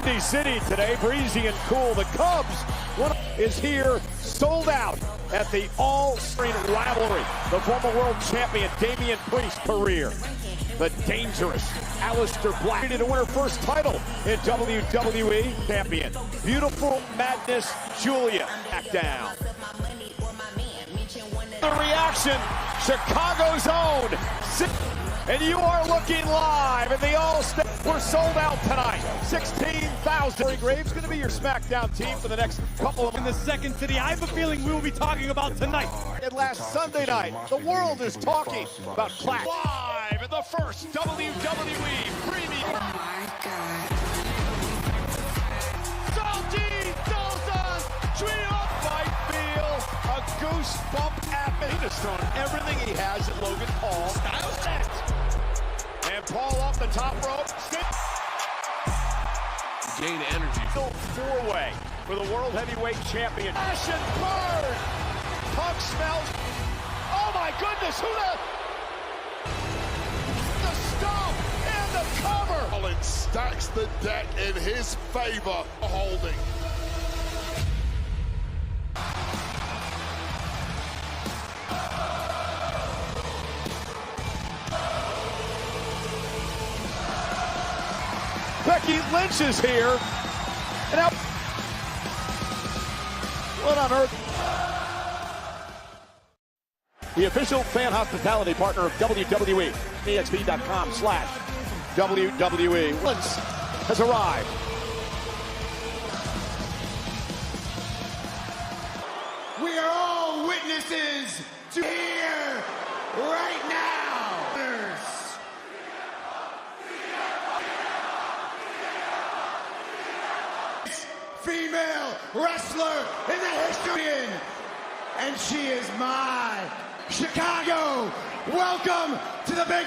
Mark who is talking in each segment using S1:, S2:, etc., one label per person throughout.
S1: City today, breezy and cool. The Cubs is here, sold out at the All-Spring Rivalry. The former world champion Damian Priest's career. The dangerous Aleister Black to win her first title in WWE champion. Beautiful Madness Julia back down. The reaction, Chicago's own. And you are looking live at the All-Star. We're sold out tonight. 16,000. Corey Graves going to be your SmackDown team for the next couple of.
S2: In the second city, I have a feeling we will be talking about tonight.
S1: And last Sunday night, the world is talking about Clash. Live at the first WWE Premium.
S3: Oh my God.
S1: Salty Trio might feel a goosebump at me. He's throwing everything he has at Logan Paul. Styles net. And Paul off the top rope.
S4: Gain energy.
S1: Four-way for the World Heavyweight Champion. Passion bird. Punk smells. Oh my goodness, who the stomp and the cover.
S4: Rollins stacks the deck in his favor. Holding.
S1: Becky Lynch is here. And now, what on earth? The official fan hospitality partner of WWE. EXP.com/WWE. Lynch has arrived.
S5: We are all witnesses to here right now. Female wrestler in the history, and she is my Chicago. Welcome to the big.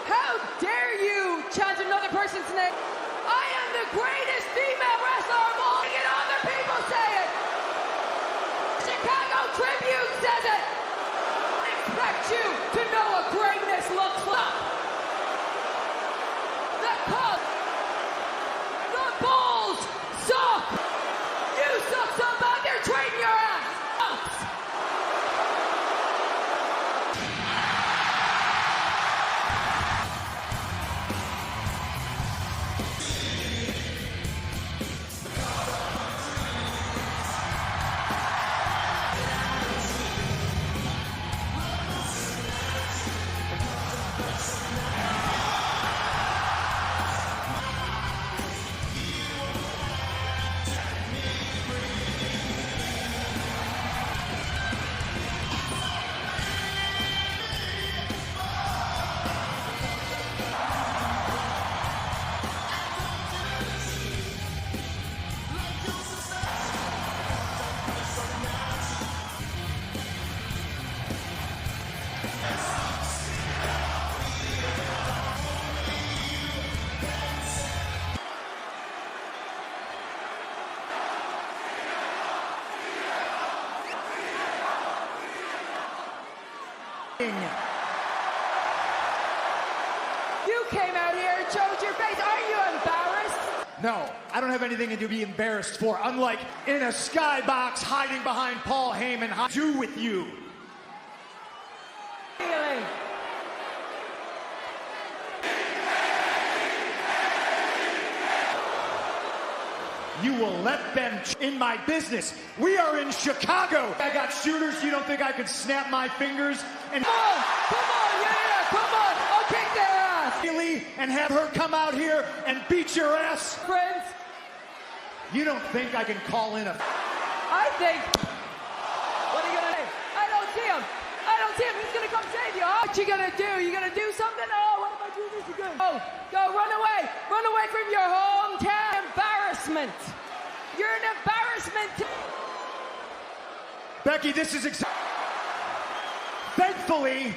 S6: How dare you chant another person's name? I am the greatest female wrestler of all. And other people say it. Chicago Tribune says it. I expect you to know what greatness looks like. The Cubs, the Bulls suck. You suck so bad they're trading your ass. Cubs. You came out here and showed your face. Are you embarrassed?
S5: No, I don't have anything to be embarrassed for. Unlike in a skybox hiding behind Paul Heyman. How do with you?
S6: Really?
S5: You will let them in my business. We are in Chicago. I got shooters. You don't think I could snap my fingers and
S6: Come on, yeah, come on. I'll kick their ass.
S5: and have her come out here and beat your ass?
S6: Friends,
S5: You don't think I can call in a...
S6: I think. What are you gonna say? I don't see him. I don't see him. He's gonna come save you. Oh, what you gonna do? You gonna do something? Oh, what if I do this again? Go, run away. Run away from your hometown. Embarrassment. You're an embarrassment.
S5: Becky, this is thankfully.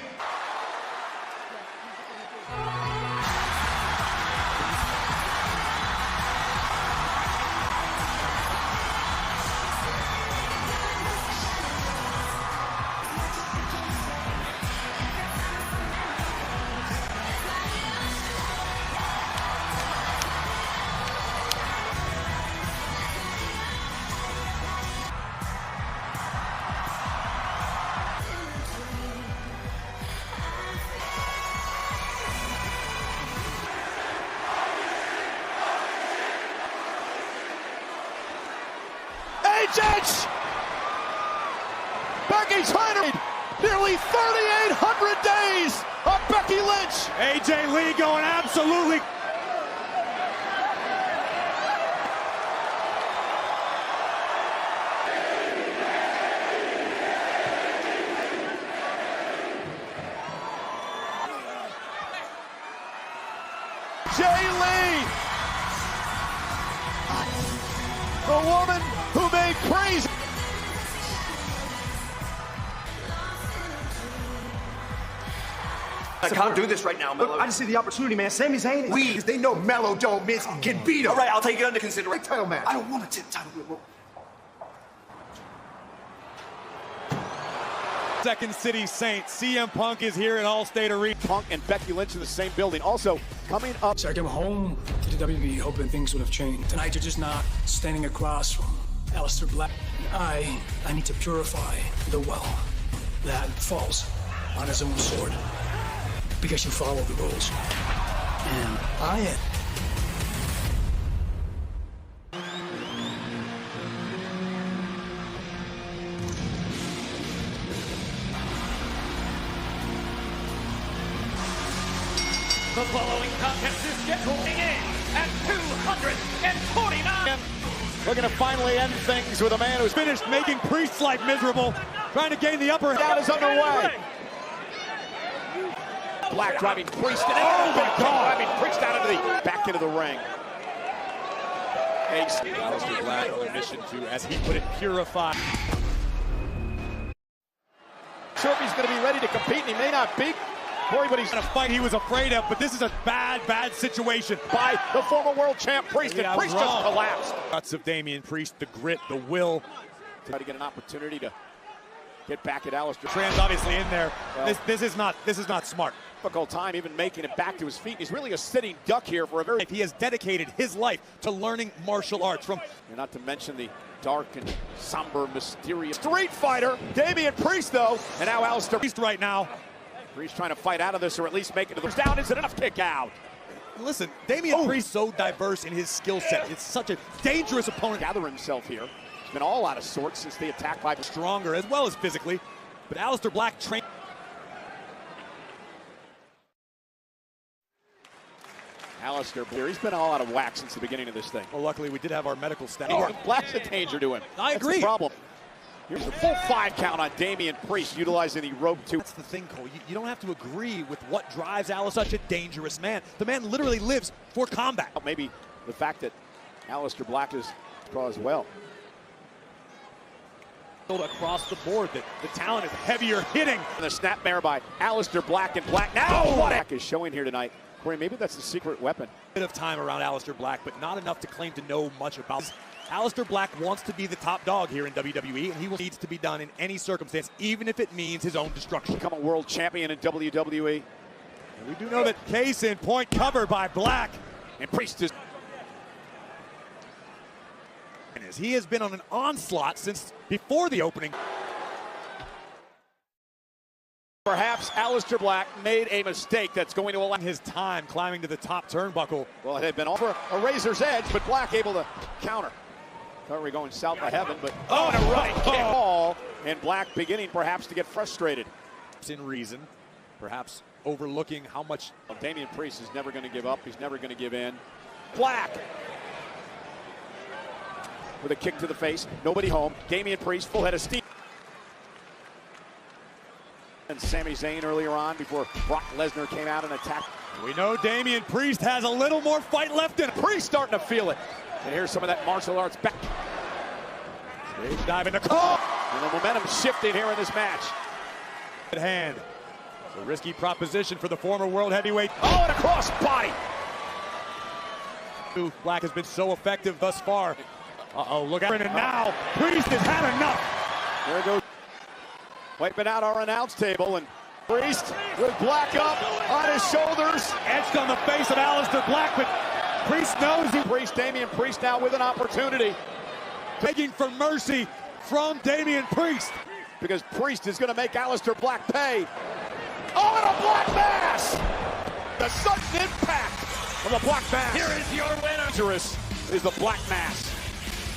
S1: Judge! Becky's trying to nearly 3,800 days of Becky Lynch.
S2: AJ Lee going absolutely.
S1: Jay Lee, the woman who made crazy.
S3: I can't do this right now, Melo.
S5: Look, I just see the opportunity, man. Sami Zayn.
S3: Please, they know Melo don't miss, can beat him. All right, I'll take it under consideration.
S5: Title match.
S3: I don't want a title.
S2: Second City Saints. CM Punk is here at Allstate Arena.
S1: Punk and Becky Lynch in the same building. Also coming up.
S7: So I came home to the WWE hoping things would have changed. Tonight you're just not standing across from Aleister Black. I need to purify the well that falls on his own sword. Because you follow the rules. And I am.
S8: The following contest is scheduled in at 249.
S1: Looking to finally end things with a man who's
S2: Finished making Priest's life miserable, trying to gain the upper
S1: down
S2: hand.
S1: is underway. Black driving Priest and driving Priest out into the back into the ring.
S2: Aleister Black on a mission to, as he put it, purify.
S1: Sure if he's going to be ready to compete, and he may not be. Corey, but he's
S2: In a fight he was afraid of, but this is a bad situation.
S1: by the former world champ Priest,
S2: Yeah,
S1: and Priest
S2: wrong.
S1: just collapsed.
S2: Guts of Damian Priest, the grit, the will.
S1: Try to get an opportunity to get back at Aleister.
S2: Trans obviously in there.
S1: Well.
S2: This is not smart.
S1: Difficult time even making it back to his feet. He's really a sitting duck here for a very.
S2: He has dedicated his life to learning martial arts from.
S1: Not to mention the dark and somber, mysterious street fighter Damian Priest, though, and now Aleister
S2: Priest right now.
S1: Priest trying to fight out of this, or at least make it to the down. Is it enough? Kick out.
S2: Listen, Damian Priest so diverse in his skill set. It's such a dangerous opponent.
S1: Gather himself here. He's been all out of sorts since the attack by
S2: Stronger as well as physically, but Aleister Black trained.
S1: Aleister Black. He's been all out of whack since the beginning of this thing.
S2: Well, luckily we did have our medical staff.
S1: Black's a danger to him.
S2: I
S1: That's
S2: agree.
S1: the problem. Here's a full 5 count on Damian Priest, utilizing the rope too.
S2: That's the thing, Cole. You don't have to agree with what drives Aleister. Such a dangerous man. The man literally lives for combat.
S1: Maybe the fact that Aleister Black is draw as well.
S2: Across the board, that the talent is heavier hitting.
S1: And the snapmare by Aleister Black, and Black now what Black is showing here tonight. Corey, maybe that's the secret weapon.
S2: Bit of time around Aleister Black, but not enough to claim to know much about. Aleister Black wants to be the top dog here in WWE, and he needs to be done in any circumstance, even if it means his own destruction.
S1: Become a world champion in WWE.
S2: And we do know that case in point covered by Black.
S1: And Priest is.
S2: And as he has been on an onslaught since before the opening.
S1: Perhaps Aleister Black made a mistake that's going to allow
S2: His time climbing to the top turnbuckle.
S1: Well, it had been over a razor's edge, but Black able to counter. Thought we were going south of heaven, but and a running kick ball, and Black beginning perhaps to get frustrated.
S2: In reason, perhaps overlooking how much.
S1: Damian Priest is never going to give up. He's never going to give in. Black with a kick to the face. Nobody home. Damian Priest full head of steam. And Sami Zayn earlier on before Brock Lesnar came out and attacked.
S2: We know Damian Priest has a little more fight left in him.
S1: Priest starting to feel it. And here's some of that martial arts back.
S2: Big dive into call.
S1: And the momentum shifting here in this match.
S2: At hand. It's a risky proposition for the former world heavyweight.
S1: Oh, and a cross body.
S2: Black has been so effective thus far. Uh-oh, look at it. And now Priest has had enough.
S1: There goes. Wiping out our announce table, and Priest with Black up on his shoulders.
S2: Etched on the face of Aleister Black, but Priest knows he...
S1: Damian Priest now with an opportunity.
S2: Begging for mercy from Damian Priest.
S1: Because Priest is going to make Aleister Black pay. Oh, and a Black Mass! The sudden impact of the Black Mass.
S8: Here is your winner.
S1: Dangerous is the Black Mass.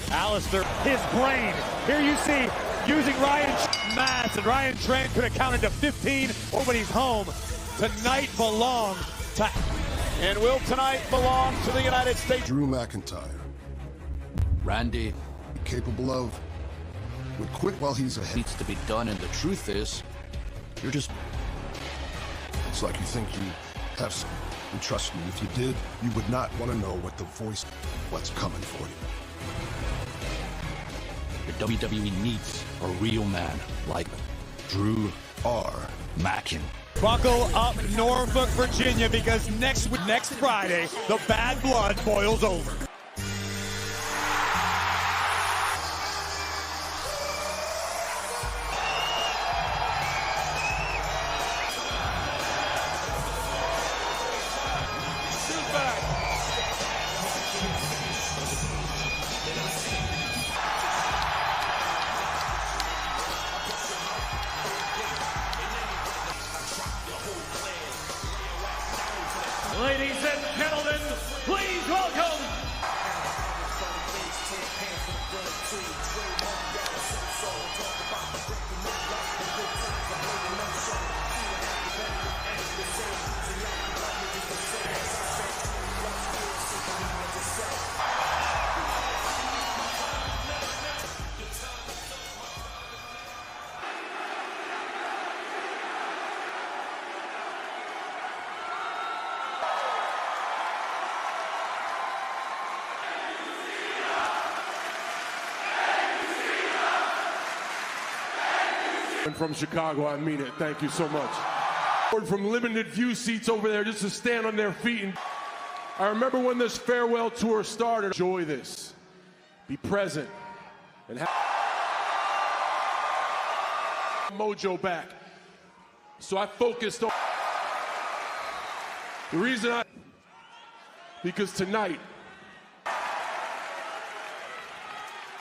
S2: Aleister, his brain. Here you see, using Ryan Mass, and Ryan Trent could have counted to 15 when he's home. Tonight belongs to...
S1: And will tonight belong to the United States.
S4: Drew McIntyre.
S9: Randy.
S4: Capable of. Would quit while he's ahead.
S9: Needs to be done, and the truth is, you're just...
S4: It's like you think you have some. And trust me, if you did, you would not want to know what the voice... what's coming for you.
S9: Your WWE needs a real man like Drew R. Mackin.
S2: Buckle up, Norfolk, Virginia, because next Friday, the bad blood boils over.
S8: Ladies and gentlemen, please welcome
S10: And from Chicago, I mean it. Thank you so much. From limited view seats over there just to stand on their feet. And I remember when this farewell tour started. Enjoy this. Be present. And have mojo back. So I focused on the reason because tonight,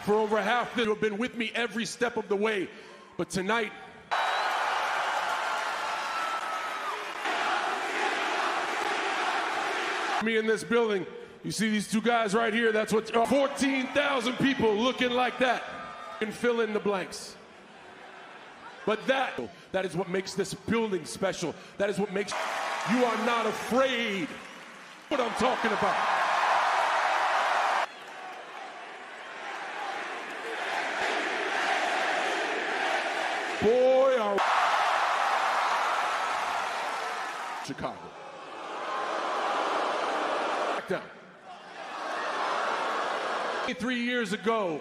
S10: for over half that have been with me every step of the way. But tonight, me in this building, you see these two guys right here, that's what 14,000 people looking like that. And fill in the blanks. But that is what makes this building special. That is what makes you are not afraid. What I'm talking about. Boy, are Chicago. Back down. 3 years ago,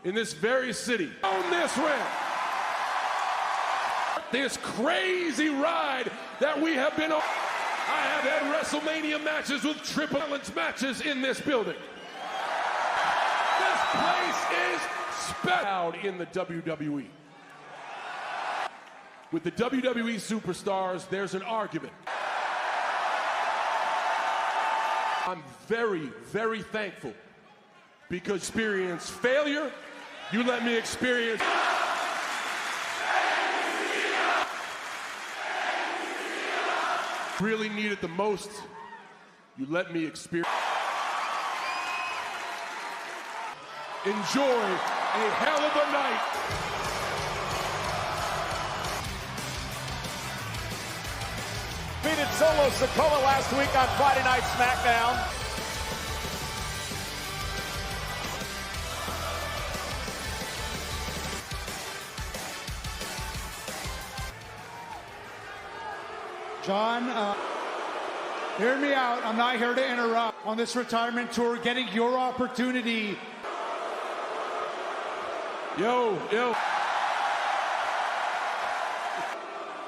S10: in this very city, on this ramp, this crazy ride that we have been on. I have had WrestleMania matches with triple challenge matches in this building. This place is special in the WWE. With the WWE superstars, there's an argument. I'm very, very thankful because experience failure, you let me experience. Really need it the most, you let me experience. Enjoy a hell of a night.
S1: Defeated Solo Sikoa last week on Friday Night SmackDown.
S5: John, hear me out. I'm not here to interrupt on this retirement tour, getting your opportunity.
S10: Yo.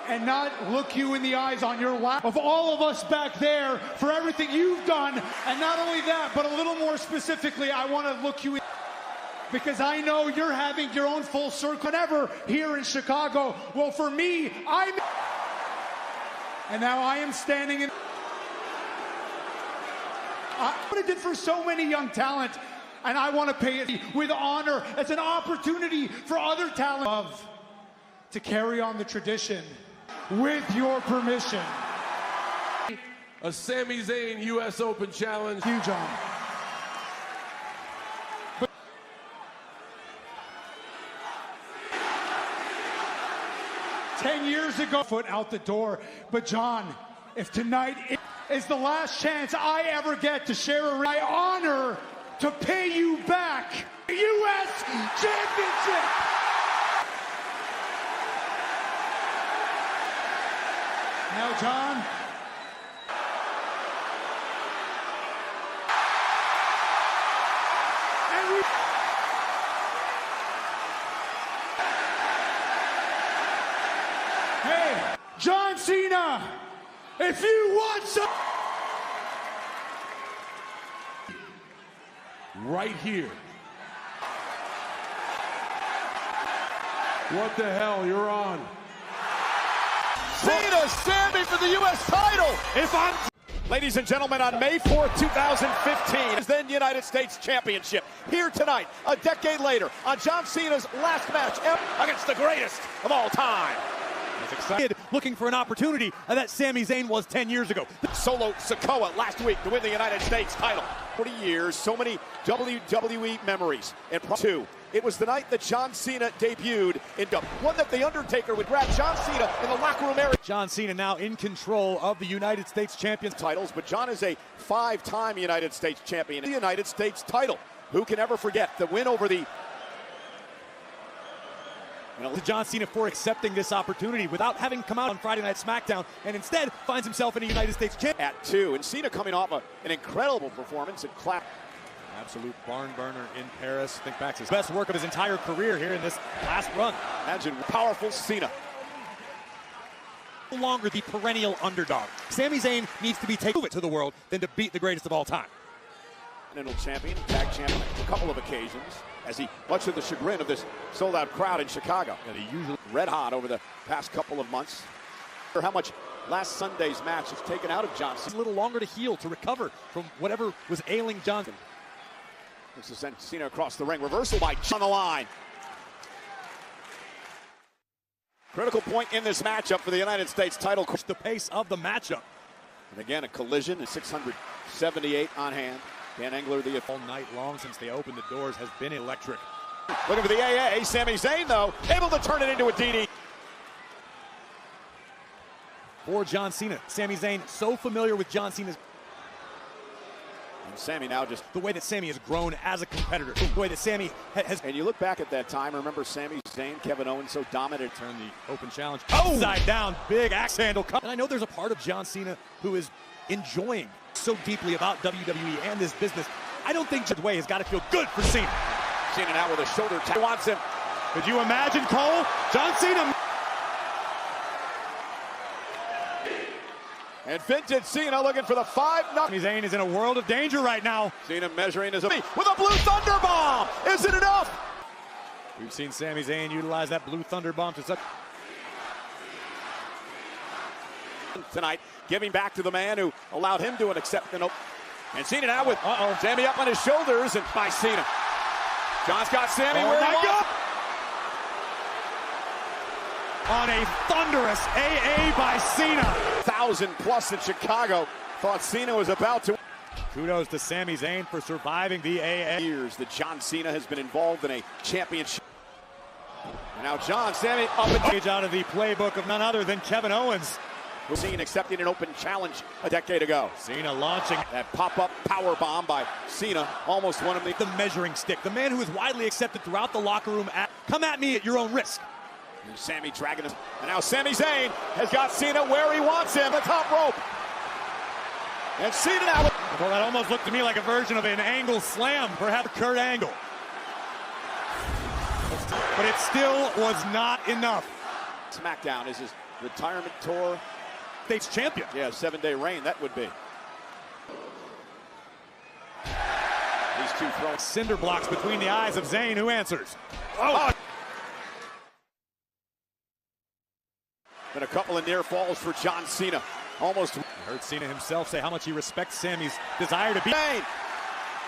S5: And not look you in the eyes on your lap of all of us back there for everything you've done. And not only that, but a little more specifically, I want to look you in, because I know you're having your own full circle whenever here in Chicago. Well, for me, and now I am standing in what it did for so many young talent, and I want to pay it with honor as an opportunity for other talent to carry on the tradition. With your permission,
S10: a Sami Zayn U.S. Open Challenge.
S5: You, John. 10 years ago, foot out the door. But John, if tonight is the last chance I ever get to share my honor to pay you back U.S. Championship. Now, John. Hey, John Cena, if you want some.
S10: Right here. What the hell? You're on.
S1: Cena, Sami for the U.S. title. Ladies and gentlemen, on May 4th, 2015, is then United States Championship. Here tonight, a decade later, on John Cena's last match against the greatest of all time.
S2: He's excited, looking for an opportunity that Sami Zayn was 10 years ago.
S1: Solo Sikoa last week to win the United States title. 40 years, so many WWE memories. And two, it was the night that John Cena debuted in one that The Undertaker would grab John Cena in the locker room area.
S2: John Cena now in control of the United States Champions
S1: titles, but John is a 5-time United States champion. The United States title. Who can ever forget the win over the
S2: to John Cena for accepting this opportunity without having come out on Friday Night SmackDown, and instead finds himself in a United States Championship.
S1: At 2, and Cena coming off an incredible performance at Clap.
S2: Absolute barn burner in Paris. Think back to his best work of his entire career here in this last run.
S1: Imagine powerful Cena.
S2: No longer the perennial underdog. Sami Zayn needs to be taken to the world than to beat the greatest of all time.
S1: Continental champion, tag champion a couple of occasions, as he, much to the chagrin of this sold-out crowd in Chicago.
S2: Yeah, they usually
S1: red hot over the past couple of months. For how much last Sunday's match has taken out of Johnson.
S2: A little longer to heal, to recover from whatever was ailing Johnson.
S1: This is sent Cena across the ring. Reversal by on the line. Critical point in this matchup for the United States title.
S2: The pace of the matchup.
S1: And again, a collision at 678 on hand. Dan Engler, the
S2: all night long since they opened the doors, has been electric.
S1: Looking for the AA. Sami Zayn, though, able to turn it into a DD.
S2: For John Cena, Sami Zayn so familiar with John Cena's.
S1: And Sami now just
S2: the way that Sami has grown as a competitor, the way that Sami has.
S1: And you look back at that time, remember Sami Zayn, Kevin Owens so dominant.
S2: Turn the open challenge upside down, big axe handle. And I know there's a part of John Cena who is enjoying so deeply about WWE and this business. I don't think Jed Way has got to feel good for Cena.
S1: Cena now with a shoulder tap. Wants him.
S2: Could you imagine, Cole? John Cena.
S1: And vintage Cena looking for the 5-0.
S2: Sami Zayn is in a world of danger right now.
S1: Cena measuring his with a blue thunder bomb. Is it enough?
S2: We've seen Sami Zayn utilize that blue thunder bomb to such.
S1: Tonight, giving back to the man who allowed him to accept an open. And Cena now with Sami up on his shoulders and by Cena. John's got Sami where he wants.
S2: On a thunderous AA by Cena.
S1: 1,000+ in Chicago. Thought Cena was about to.
S2: Kudos to Sami Zayn for surviving the AA.
S1: Years that John Cena has been involved in a championship. And now Sami up and
S2: page out of the playbook of none other than Kevin Owens.
S1: We're seeing accepting an open challenge a decade ago.
S2: Cena launching
S1: that pop-up power bomb by Cena, almost one of
S2: the measuring stick. The man who is widely accepted throughout the locker room. Come at me at your own risk.
S1: And Sami dragging him. And now Sami Zayn has got Cena where he wants him, the top rope. And Cena now.
S2: Well, that almost looked to me like a version of an angle slam, perhaps Kurt Angle. But it still was not enough.
S1: SmackDown is his retirement tour.
S2: States champion.
S1: Yeah, 7-day reign, that would be. These two throwing
S2: cinder blocks between the eyes of Zayn, who answers.
S1: Oh! Been a couple of near falls for John Cena. Almost.
S2: I heard Cena himself say how much he respects Sami's desire to be.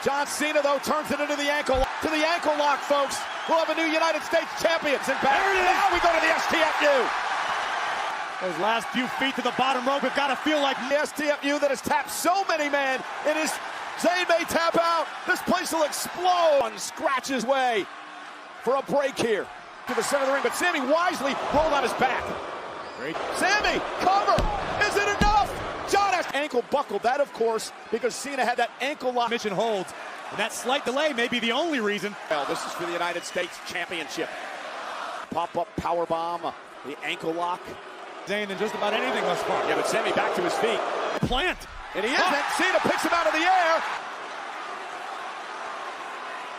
S1: John Cena, though, turns it into the ankle lock. To the ankle lock, folks. We'll have a new United States champions. And back. Now we go to the STFU.
S2: Those last few feet to the bottom rope have got to feel like
S1: the STFU that has tapped so many men. It is Zayn may tap out. This place will explode. And scratch his way for a break here to the center of the ring. But Sami wisely rolled on his back.
S2: Great.
S1: Sami, cover. Is it enough? John has ankle buckled. That, of course, because Cena had that ankle lock.
S2: Mission holds. And that slight delay may be the only reason.
S1: Well, this is for the United States Championship. Pop-up powerbomb, the ankle lock.
S2: Zayn than just about anything thus far.
S1: Yeah, but Sami back to his feet.
S2: Plant.
S1: And he isn't. Cena picks him out of the air.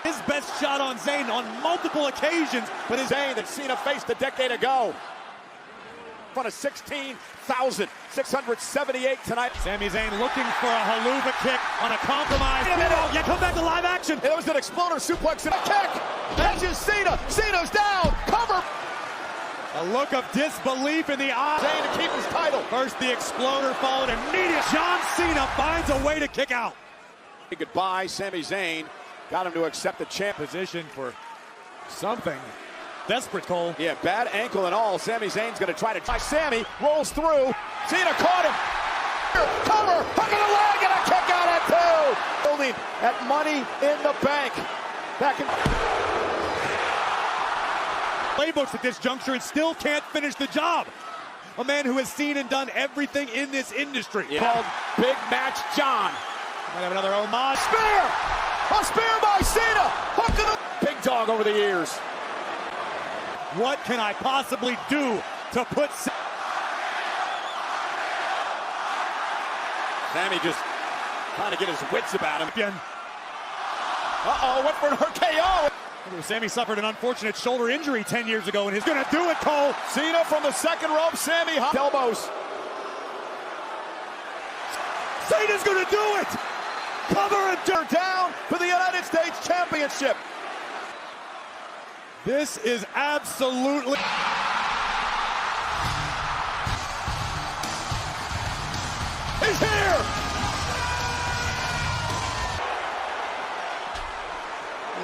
S2: His best shot on Zayn on multiple occasions,
S1: but his Zayn that Cena faced a decade ago. In front of 16,678 tonight.
S2: Sami Zayn looking for a haluva kick on a compromise. Wait a minute. Yeah, come back to live action.
S1: It was an exploder suplex and a kick. Edges Cena. Cena's down. Cover.
S2: A look of disbelief in the eye.
S1: Zayn to keep his title.
S2: First the exploder, followed immediately. John Cena finds a way to kick out.
S1: Goodbye, Sami Zayn. Got him to accept the champ
S2: position for something. Desperate, Cole.
S1: Yeah, bad ankle and all. Sami Zayn's going to try to try. Sami rolls through. Cena caught him. Cover. Hook of the leg and a kick out at two. Building at Money in the Bank. Back in.
S2: Playbooks at this juncture and still can't finish the job. A man who has seen and done everything in this industry.
S1: Yeah. Called Big Match John.
S2: Might have another homage.
S1: Spear! A spear by Cena! Hook to the big dog over the years.
S2: What can I possibly do to put
S1: Sami just trying to get his wits about him.
S2: Again.
S1: Uh-oh, went for her KO.
S2: Sami suffered an unfortunate shoulder injury 10 years ago, and he's going to do it, Cole.
S1: Cena from the second rope. Sami elbows.
S2: Cena's going to do it.
S1: Cover and turn down for the United States Championship.
S2: This is absolutely...
S1: He's here!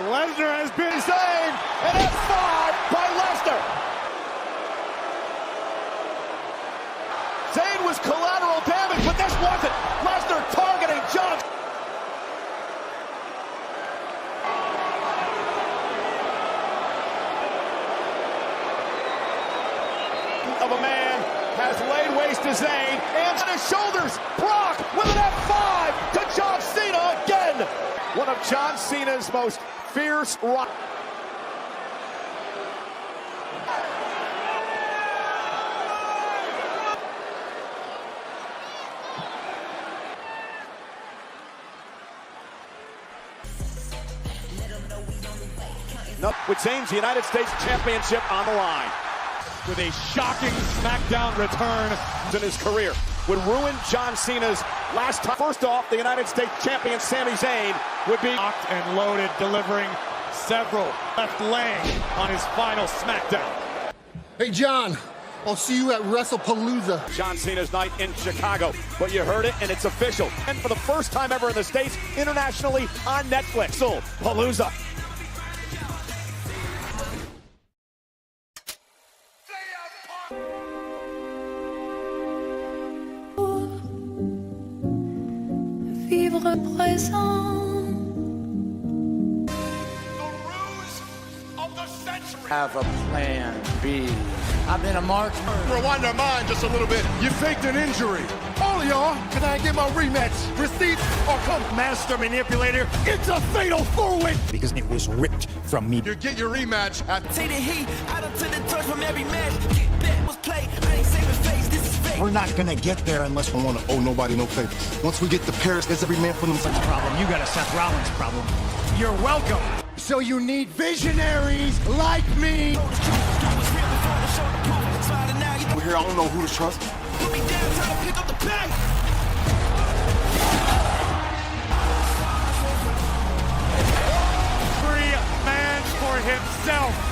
S2: Lesnar has been
S1: saved, and F5 by Lesnar. Zayn was collateral damage, but this wasn't. Lesnar targeting John. Of a man has laid waste to Zayn, and on his shoulders, Brock with an F5 to John Cena again. One of John Cena's most fierce rock. With Zayn's United States Championship on the line.
S2: With a shocking SmackDown return
S1: in his career. Would ruin John Cena's last time. First off, the United States champion Sami Zayn would be
S2: locked and loaded, delivering several, left laying on his final SmackDown.
S11: Hey, John, I'll see you at WrestlePalooza.
S1: John Cena's night in Chicago, but you heard it, and it's official. And for the first time ever in the States, internationally on Netflix. So, Palooza.
S12: Vivre présent.
S13: Have a plan B. I've been a marksman.
S4: Rewind our mind just a little bit. You faked an injury.
S11: All of y'all, can I get my rematch? Receipt or come?
S3: Master manipulator. It's a fatal four-way.
S13: Because it was ripped from me.
S11: You get your rematch at...
S14: Take the heat out to the touch from every match. Get back was played. I ain't saving face. This is fake.
S13: We're not gonna get there unless
S4: I don't want to owe nobody no favors. Once we get to Paris, there's every man for themselves.
S13: problem. You got a Seth Rollins problem.
S3: You're welcome.
S11: So you need visionaries like me.
S4: We're here, I don't know who to trust.
S14: Put me down, time to pick up the pack.
S2: Free man for himself.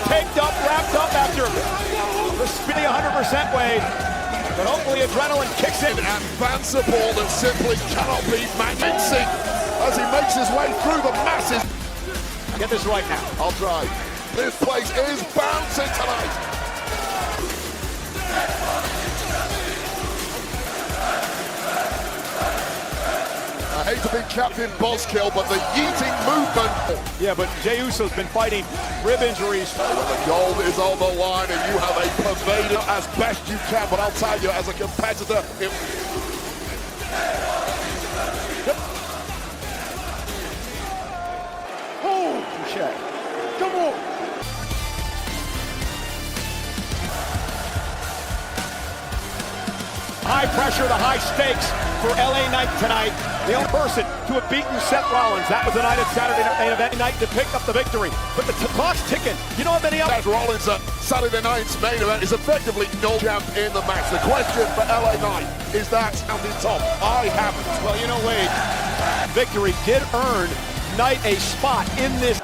S1: Caked up, wrapped up after the spinning 100% weight. But hopefully adrenaline kicks in.
S4: Advanceable that simply cannot be convincing as he makes his way through the masses.
S1: Get this right now.
S4: I'll try. This place is bouncing tonight. I hate to be Captain Buzzkill, but the yeeting movement.
S1: Yeah, but Jey Uso's been fighting rib injuries.
S4: When the gold is on the line and you have a pervader as best you can, but I'll tell you, as a competitor,
S1: Touche. Come on. High pressure, the high stakes for LA Knight tonight. The only person to have beaten Seth Rollins. That was the night at Saturday night to pick up the victory. But the clock's ticking. You know how many
S4: Seth Rollins at Saturday night's main event is effectively no champ in the match. The question for LA Knight is that sounding top. I haven't.
S1: Well, you know, Wade, victory did earn Knight a spot in this.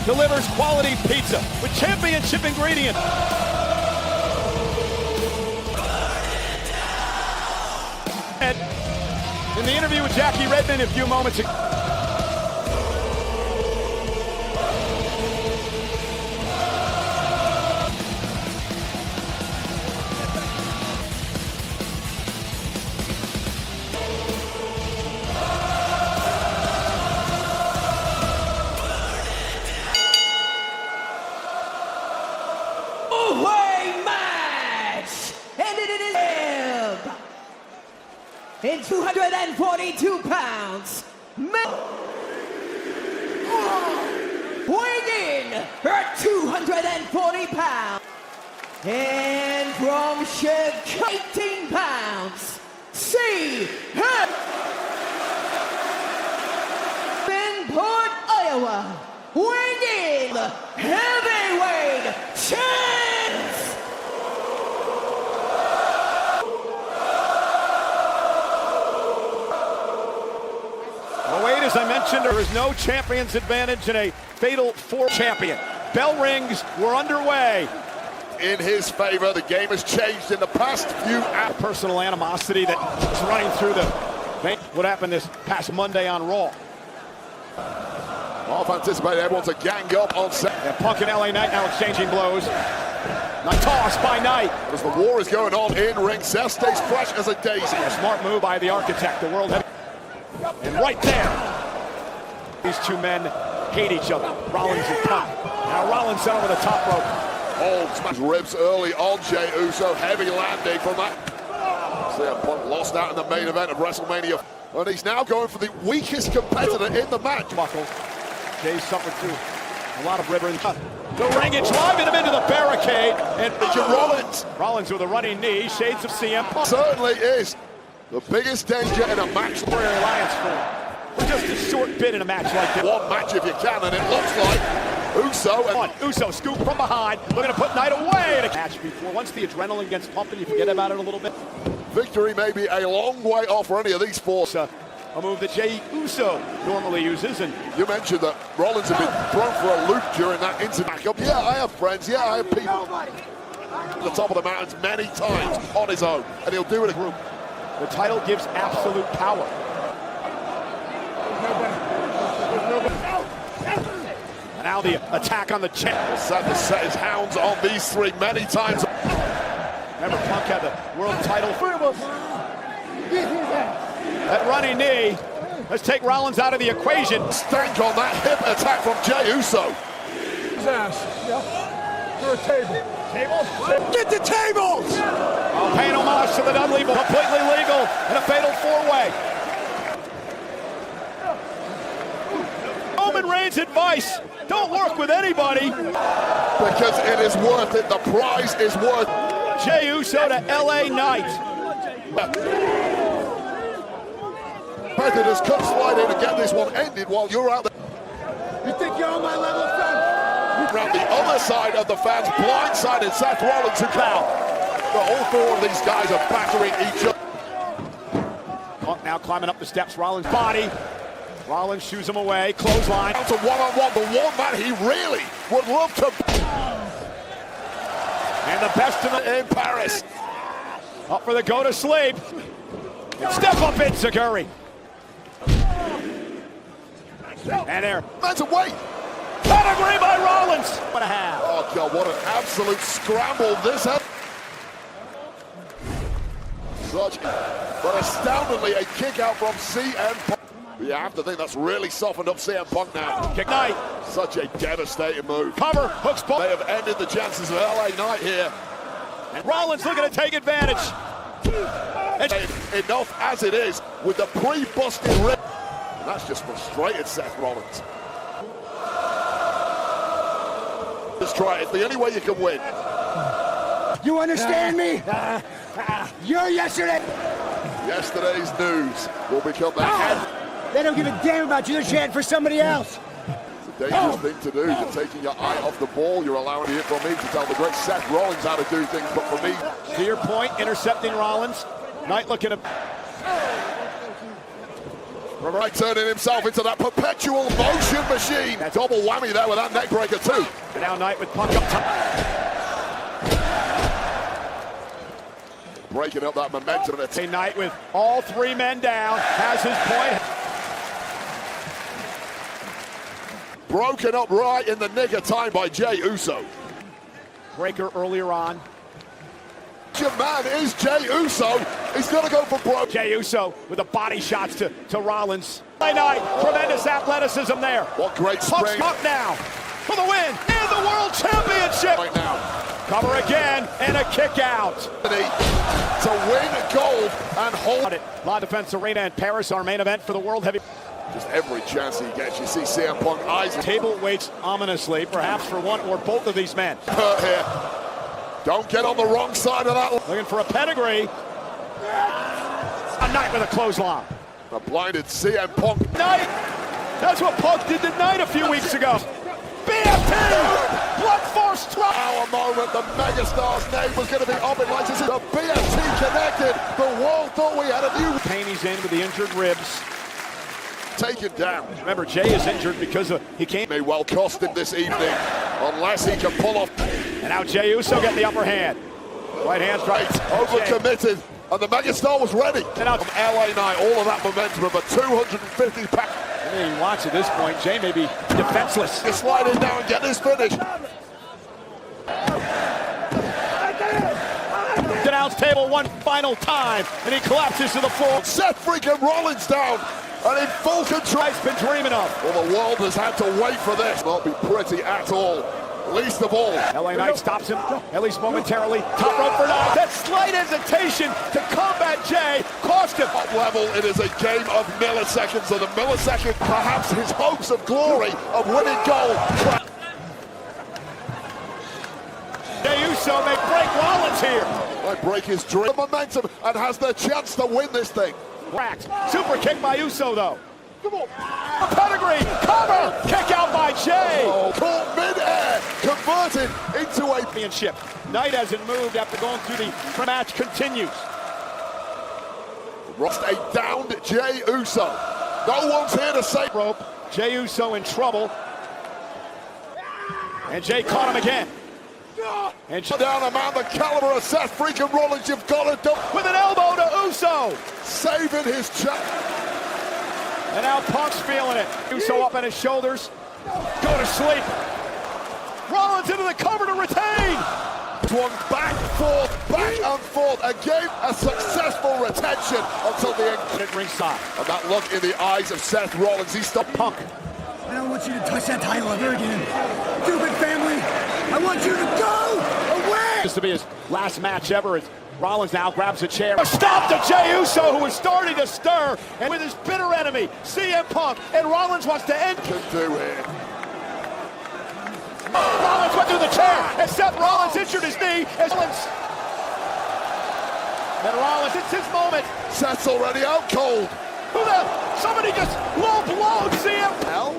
S1: Delivers quality pizza with championship ingredients. And in the interview with Jackie Redmond a few moments ago,
S6: in 242 pounds, weighing in at 240 pounds, and from Chicago, 18 pounds, Port, Iowa, weighing in heavyweight champs.
S1: Wade, as I mentioned, there is no champion's advantage in a fatal four champion. Bell rings, we're underway.
S4: In his favor, the game has changed in the past few hours.
S1: Personal animosity that is running through the vein. What happened this past Monday on Raw?
S4: Half anticipated everyone to gang up on set.
S1: Yeah, Punk and LA Knight now exchanging blows. Not tossed by Knight.
S4: As the war is going on in ring, Seth stays fresh as a daisy.
S1: A smart move by the Architect, the world heavy. And right there, these two men hate each other. Rollins and Punk. Now Rollins over the top rope.
S15: Oh, smash ribs early on Jey Uso. Heavy landing from that. CM Punk lost out in the main event of WrestleMania. And he's now going for the weakest competitor in the match.
S1: Buckle. Jay suffered through a lot of ribbon. The ring is driving him into the barricade. And
S15: Rollins.
S1: Rollins with a running knee. Shades of CM Punk.
S15: Certainly is the biggest danger in a match.
S1: We're in alliance for just a short bit in a match like this.
S15: One match if you can, and it looks like Uso.
S1: And Uso scoop from behind. Looking to put Knight away in a match before. Once the adrenaline gets pumping, you forget about it a little bit.
S15: Victory may be a long way off for any of these four.
S1: A move that Jey Uso normally uses. And
S15: you mentioned that Rollins had been thrown for a loop during that incident. Yeah, I have friends. Yeah, I have people at the top of the mountains many times on his own, and he'll do it in a group.
S1: The title gives absolute power. And now the attack on the chest.
S15: Sad to set his hounds on these three many times.
S1: Remember, Punk had the world title. That running knee. Let's take Rollins out of the equation.
S15: Stank on that hip attack from Jey Uso.
S11: His ass. Yeah. For a table.
S1: Tables?
S11: Get the tables!
S1: Oh, paying homage to the Dudley, but completely legal in a fatal four-way. Roman Reigns' advice: don't work with anybody.
S15: Because it is worth it. The prize is worth it.
S1: Jey Uso to LA Knight.
S15: Competitors could slide in and get this one ended while you're out there.
S11: You think you're on my level, son?
S15: Around the other side of the fans, blindsided Seth Rollins and now. All four of these guys are battering each other.
S1: Punk now climbing up the steps. Rollins' body. Rollins shoos him away. Clothesline.
S15: It's a one-on-one. The one man he really would love to.
S1: And the best in
S15: Paris.
S1: Up for the go to sleep. Step up Enziguri. And there.
S15: That's a weight.
S1: Pedigree by Rollins. What a half.
S15: Oh, God, what an absolute scramble this has. But astoundingly, a kick out from CM Punk. You have to think that's really softened up CM Punk now.
S1: Kick Knight.
S15: Such a devastating move.
S1: Cover. Hooks both.
S15: They have ended the chances of LA Knight here.
S1: And Rollins looking to take advantage.
S15: Enough as it is with the pre-busted rib. And that's just frustrated Seth Rollins. Just try it. It's the only way you can win.
S11: You understand me? You're yesterday.
S15: Yesterday's news will become the head.
S11: They don't give a damn about you. They're chanting for somebody else.
S15: It's a dangerous thing to do. You're taking your eye off the ball. You're allowing it from me to tell the great Seth Rollins how to do things. But for me,
S1: to your point, intercepting Rollins. Knight looking to.
S15: Right, turning himself into that perpetual motion machine. Double whammy there with that neck breaker too.
S1: And now Knight with Punk up top.
S15: Breaking up that momentum. And
S1: a Knight with all three men down. Has his point.
S15: Broken up right in the nick of time by Jey Uso.
S1: Breaker earlier on.
S15: Your man is Jey Uso. He's going to go for broke.
S1: Jey Uso with the body shots to Rollins. Knight, tremendous athleticism there.
S15: What great spring.
S1: Punk's up now for the win and the World Championship.
S15: Right now.
S1: Cover again and a kick out.
S15: To win gold and hold
S1: it. La Defense Arena in Paris, our main event for the World Heavy.
S15: Just every chance he gets, you see CM Punk eyes.
S1: Table waits ominously, perhaps for one or both of these men.
S15: Hurt here. Don't get on the wrong side of that.
S1: Looking for a pedigree. A Knight with a clothesline.
S15: A blinded CM Punk.
S1: Knight. That's what Punk did to Knight a few weeks ago. BFT. Blood force drop.
S15: Our moment. The megastar's name was going to be up in lights. The BFT connected. The world thought we had a new.
S1: Haney's in with the injured ribs.
S15: Taken down.
S1: Remember, Jey is injured because he came.
S15: May well cost him this evening, unless he can pull off.
S1: And now Jey Uso getting the upper hand. Right hand's right.
S15: Overcommitted, and the megastar was ready. And out from LA Knight, all of that momentum of a 250 pack.
S1: I mean, you watch at this point, Jey may be defenseless.
S15: He's sliding down and get this finish.
S1: Denounce table one final time, and he collapses to the floor.
S15: Seth freaking Rollins down. and in full control.
S1: He's been dreaming of.
S15: Well, the world has had to wait for this. Won't be pretty at all. Least of all.
S1: LA Knight stops him, at least momentarily. Top rope for Knight. That slight hesitation to combat Jay cost him.
S15: Top level, it is a game of milliseconds, and the millisecond, perhaps his hopes of glory of winning gold.
S1: Jey Uso may break Rollins here.
S15: Might break his dream. Momentum and has the chance to win this thing.
S1: Cracked. Super kick by Uso though. Come on. Pedigree, cover, kick out by Jay.
S15: Oh, caught mid-air, converted into a
S1: championship. Knight hasn't moved after going through the match continues.
S15: Rost a downed Jey Uso. No one's here to save
S1: rope. Jey Uso in trouble. And Jay caught him again.
S15: And down a man the caliber of Seth freaking Rollins, you've got to do
S1: with an elbow to Uso.
S15: Saving his chest.
S1: And now Punk's feeling it. Uso up on his shoulders. Go to sleep. Rollins into the cover to retain.
S15: One back and forth. Again, a successful retention until the end.
S1: At ringside.
S15: And that look in the eyes of Seth Rollins. He stopped
S1: Punk.
S16: I don't want you to touch that title ever again. Stupid family. I want you to go away.
S1: This to be his last match ever. As Rollins now grabs a chair. A stop to Jey Uso, who is starting to stir, and with his bitter enemy, CM Punk, and Rollins wants to end.
S15: Can do here.
S1: Rollins went through the chair, and Seth Rollins injured his knee. As Rollins, it's his moment.
S15: Seth's already out cold.
S1: Who the? Somebody just low blowed CM Punk.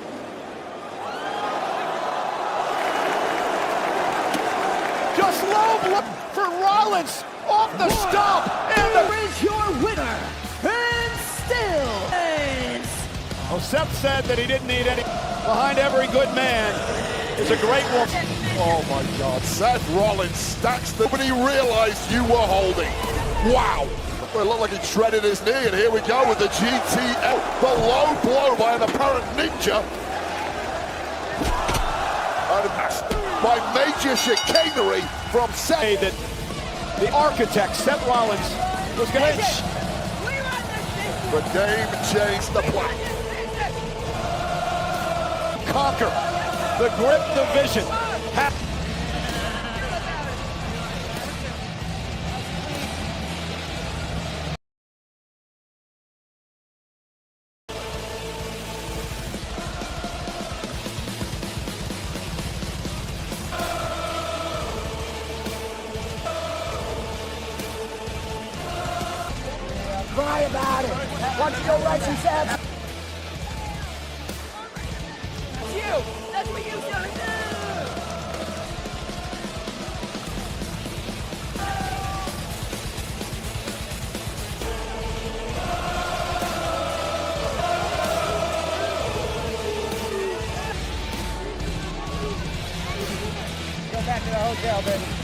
S1: Just low blow for Rollins. Off the stomp, and the
S6: is your winner, and still is.
S1: Well, Seth said that he didn't need any. Behind every good man is a great woman.
S15: Oh my God, Seth Rollins stacks the. Nobody realized you were holding. Wow. Well, it looked like he shredded his knee, and here we go with the GTL. The low blow by an apparent ninja. And by major chicanery from Seth.
S1: That the architect, Seth Rollins, was going to...
S15: The game changed the plan.
S1: Conquer the grip division.
S16: Cry about it. Why don't you go write some sad?
S6: That's you. That's what you should do.
S16: Go back to the hotel, baby.